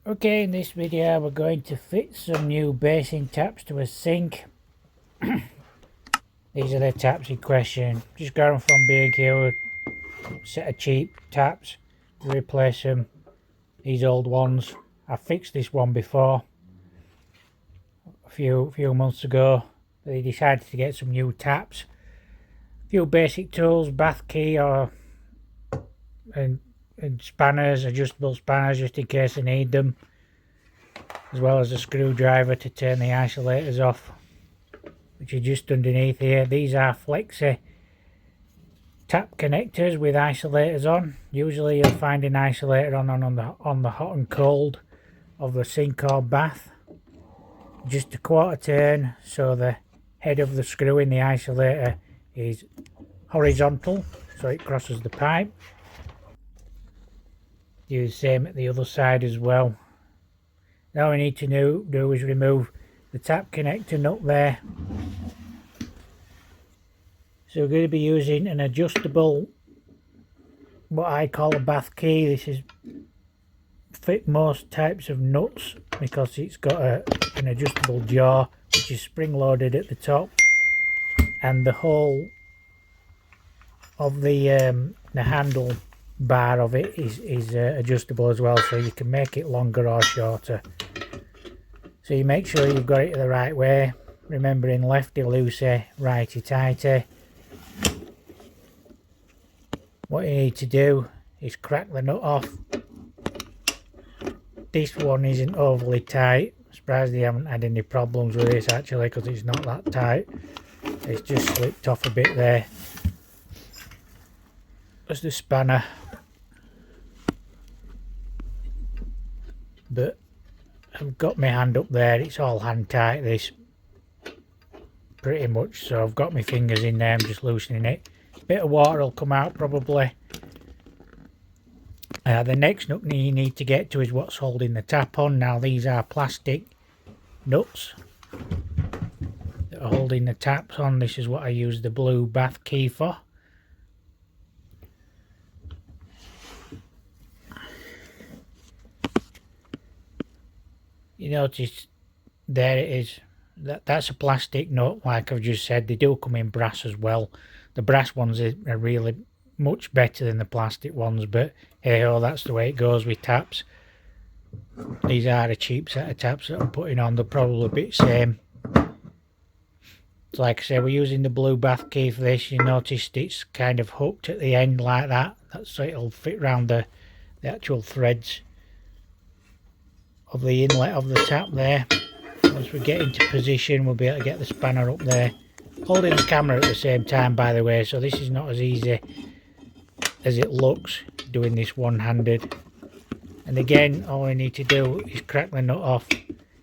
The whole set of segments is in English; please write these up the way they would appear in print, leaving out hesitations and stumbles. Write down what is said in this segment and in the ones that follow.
Okay, in this video we're going to fit some new basin taps to a sink. These are the taps in question. Just got them from B&Q, a set of cheap taps, replace them. These old ones, I fixed this one before a few months ago. They decided to get some new taps, a few basic tools, bath key and spanners, adjustable spanners just in case I need them, as well as a screwdriver to turn the isolators off, which are just underneath here. These are flexi tap connectors with isolators on. Usually you'll find an isolator on the hot and cold of the sink or bath. Just a quarter turn, so the head of the screw in the isolator is horizontal, so it crosses the pipe. Do the same at the other side as well. Now we need to do is remove the tap connector nut there. So we're going to be using an adjustable, what I call a bath key. This is fit most types of nuts because it's got an adjustable jaw which is spring loaded at the top, and the whole of the handle bar of it is adjustable as well, so you can make it longer or shorter. So you make sure you've got it the right way, remembering lefty loosey, righty tighty. What you need to do is crack the nut off. This one isn't overly tight. I'm surprised they haven't had any problems with this actually, because it's not that tight. It's just slipped off a bit there. That's the spanner, but I've got my hand up there. It's all hand tight, this, pretty much, so I've got my fingers in there. I'm just loosening it. A bit of water will come out probably. The next nut you need to get to is what's holding the tap on. Now these are plastic nuts that are holding the taps on. This is what I use the blue bath key for. You notice there it is. That's a plastic nut, like I've just said. They do come in brass as well. The brass ones are really much better than the plastic ones, but hey ho, that's the way it goes with taps. These are a cheap set of taps that I'm putting on. They're probably a bit same. So like I say, we're using the blue bath key for this. You noticed it's kind of hooked at the end like that. That's so it'll fit around the actual threads of the inlet of the tap there. Once we get into position, we'll be able to get the spanner up there. Holding the camera at the same time, by the way, so this is not as easy as it looks doing this one-handed. And again, all we need to do is crack the nut off.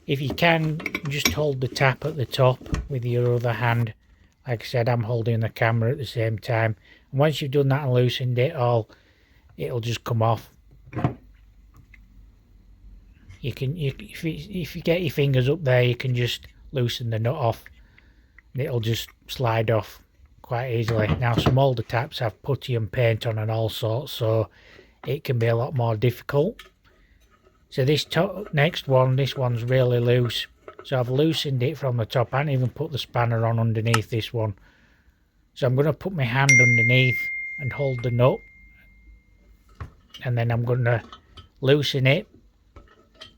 If you can, just hold the tap at the top with your other hand. Like I said, I'm holding the camera at the same time. And once you've done that and loosened it all, it'll just come off. If you get your fingers up there, you can just loosen the nut off and it'll just slide off quite easily. Now some older taps have putty and paint on and all sorts, so it can be a lot more difficult. So this next one, this one's really loose, so I've loosened it from the top. I haven't even put the spanner on underneath this one, so I'm going to put my hand underneath and hold the nut, and then I'm going to loosen it.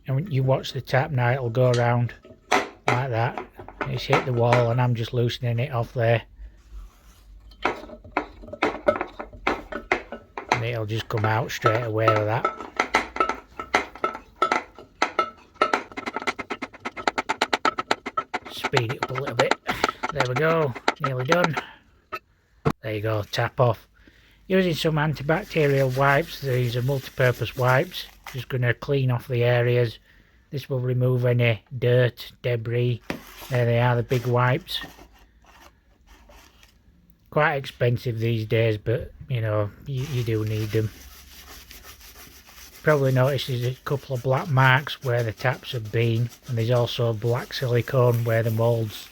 And when you watch the tap now, it'll go around like that. It's hit the wall and I'm just loosening it off there. And it'll just come out straight away with that. Speed it up a little bit. There we go, nearly done. There you go, tap off. Using some antibacterial wipes. These are multi-purpose wipes. Just going to clean off the areas. This will remove any dirt, debris. There they are, the big wipes. Quite expensive these days, but you know, you do need them. Probably noticed there's a couple of black marks where the taps have been, and there's also black silicone where the moulds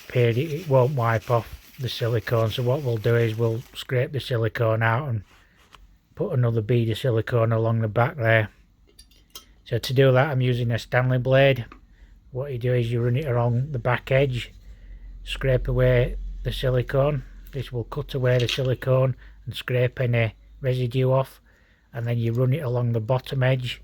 appeared. It won't wipe off the silicone, so what we'll do is we'll scrape the silicone out and put another bead of silicone along the back there. So to do that, I'm using a Stanley blade. What you do is you run it along the back edge, scrape away the silicone. This will cut away the silicone and scrape any residue off, and then you run it along the bottom edge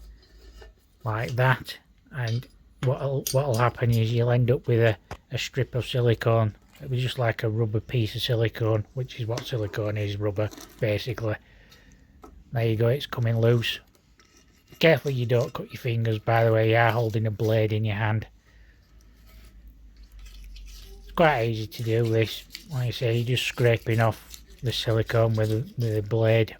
like that, and what'll happen is you'll end up with a strip of silicone. It was just like a rubber piece of silicone, which is what silicone is, rubber basically. There you go, it's coming loose. Careful you don't cut your fingers, by the way, you are holding a blade in your hand. It's quite easy to do this. Like I say, you're just scraping off the silicone with a blade.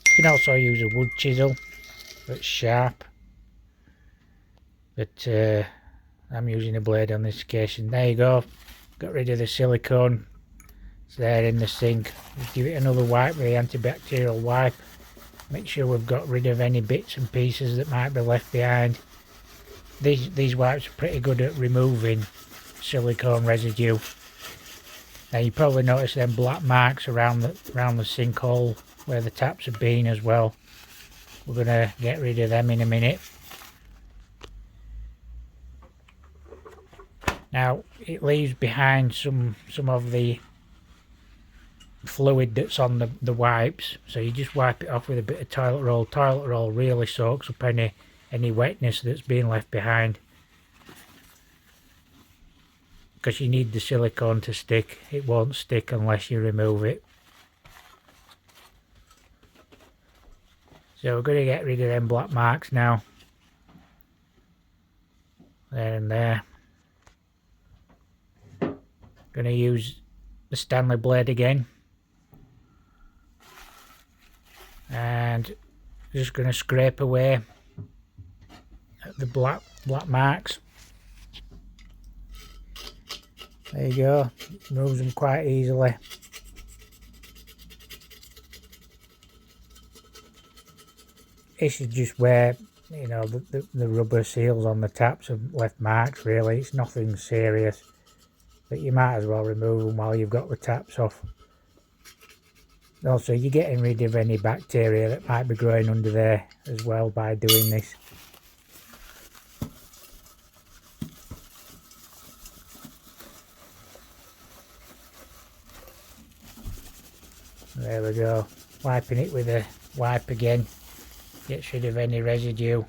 You can also use a wood chisel that's sharp, but I'm using a blade on this occasion. There you go, got rid of the silicone. It's there in the sink. Just give it another wipe with the antibacterial wipe. Make sure we've got rid of any bits and pieces that might be left behind. These wipes are pretty good at removing silicone residue. Now you probably notice them black marks around the sink hole where the taps have been as well. We're gonna get rid of them in a minute. Now it leaves behind some of the fluid that's on the wipes, so you just wipe it off with a bit of toilet roll. Toilet roll really soaks up any wetness that's been left behind, because you need the silicone to stick. It won't stick unless you remove it. So we're going to get rid of them black marks now. There and there. Going to use the Stanley blade again. And just going to scrape away at the black marks. There you go, moves them quite easily. This is just where, you know, the rubber seals on the taps have left marks really. It's nothing serious, but you might as well remove them while you've got the taps off. Also, you're getting rid of any bacteria that might be growing under there as well by doing this. There we go, wiping it with a wipe again, gets rid of any residue.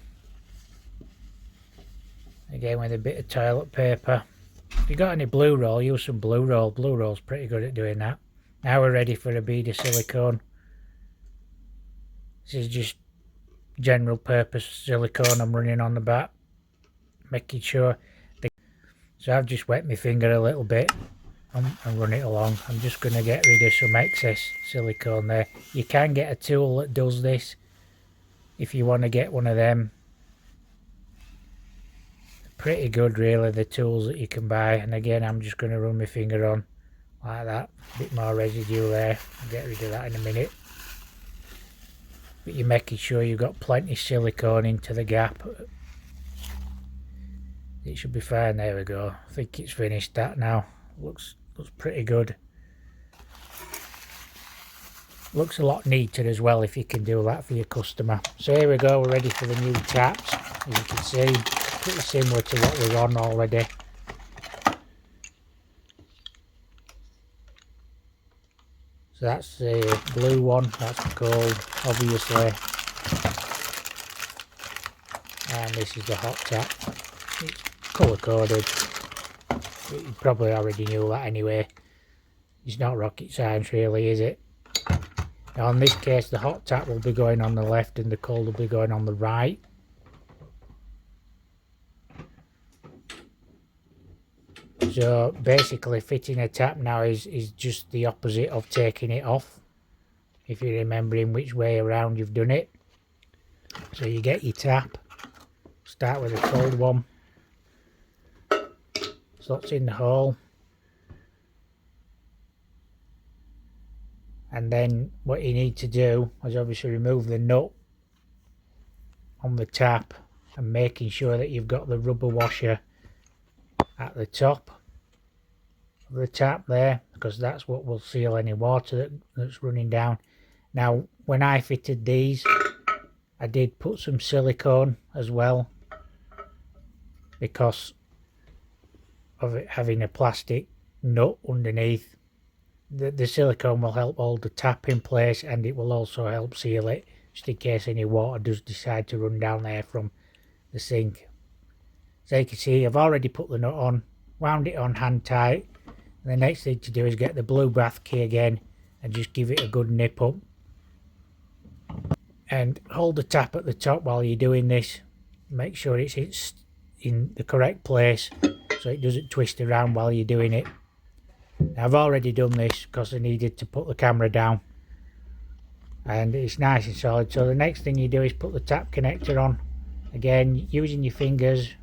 Again with a bit of toilet paper. If you got any blue roll, use some blue roll. Blue roll's pretty good at doing that. Now we're ready for a bead of silicone. This is just general purpose silicone I'm running on the back, making sure. So I've just wet my finger a little bit and run it along. I'm just going to get rid of some excess silicone there. You can get a tool that does this if you want to get one of them. Pretty good really, the tools that you can buy. And again, I'm just going to run my finger on like that. A bit more residue there. I'll get rid of that in a minute. But you're making sure you've got plenty of silicone into the gap. It should be fine. There we go. I think it's finished that now. Looks pretty good. Looks a lot neater as well if you can do that for your customer. So here we go, we're ready for the new taps. As you can see, pretty similar to what we're on already. So that's the blue one, that's cold obviously. And this is the hot tap. It's colour coded. You probably already knew that anyway. It's not rocket science really, is it? Now in this case the hot tap will be going on the left and the cold will be going on the right. So basically fitting a tap now is just the opposite of taking it off, if you're remembering which way around you've done it. So you get your tap, start with a cold one, slots in the hole, and then what you need to do is obviously remove the nut on the tap and making sure that you've got the rubber washer at the top of the tap there, because that's what will seal any water that's running down. Now when I fitted these, I did put some silicone as well, because of it having a plastic nut underneath. The silicone will help hold the tap in place, and it will also help seal it, just in case any water does decide to run down there from the sink. So you can see I've already put the nut on, wound it on hand tight, and the next thing to do is get the blue bath key again and just give it a good nip up. And hold the tap at the top while you're doing this. Make sure it's in the correct place so it doesn't twist around while you're doing it. Now, I've already done this because I needed to put the camera down, and it's nice and solid. So the next thing you do is put the tap connector on. Again, using your fingers,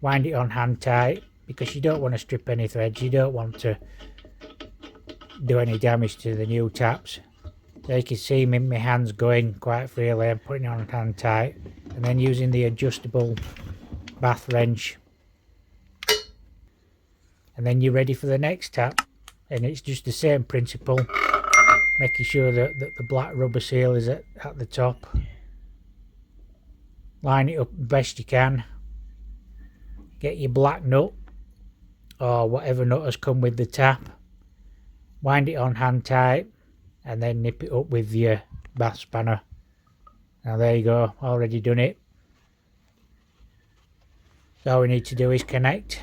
wind it on hand tight, because you don't want to strip any threads. You don't want to do any damage to the new taps. So you can see my hands going quite freely. I'm putting it on hand tight, and then using the adjustable bath wrench, and then you're ready for the next tap. And it's just the same principle, making sure that the black rubber seal is at the top. Line it up best you can. Get your black nut or whatever nut has come with the tap, wind it on hand tight, and then nip it up with your bath spanner. Now there you go, already done it. So all we need to do is connect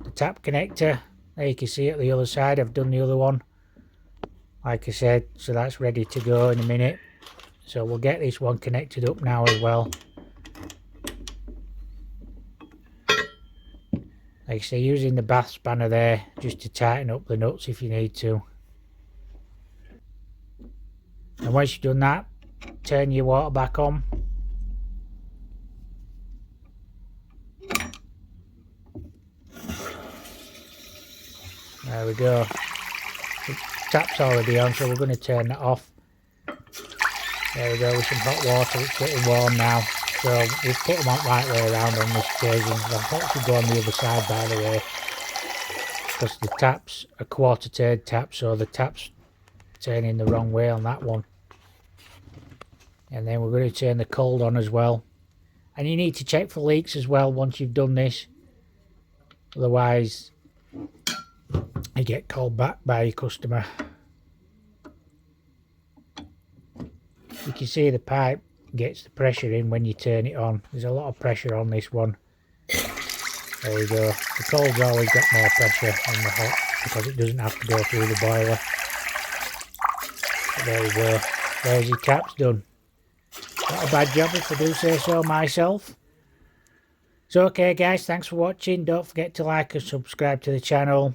the tap connector. There you can see at the other side, I've done the other one, like I said, so that's ready to go in a minute. So we'll get this one connected up now as well. Like I say, using the bath spanner there just to tighten up the nuts if you need to. And once you've done that, turn your water back on. There we go. The tap's already on, so we're going to turn that off. There we go, with some hot water. It's getting warm now. So we've put them out right way around on this occasion. I thought to go on the other side, by the way, because the tap's a quarter turn tap, so the tap's turning the wrong way on that one. And then we're going to turn the cold on as well. And you need to check for leaks as well once you've done this. Otherwise, you get called back by your customer. You can see the pipe gets the pressure in when you turn it on. There's a lot of pressure on this one. There you go. The cold's always got more pressure than the hot, because it doesn't have to go through the boiler. But there you go. There's your taps done. Not a bad job if I do say so myself. So okay guys, thanks for watching. Don't forget to like and subscribe to the channel.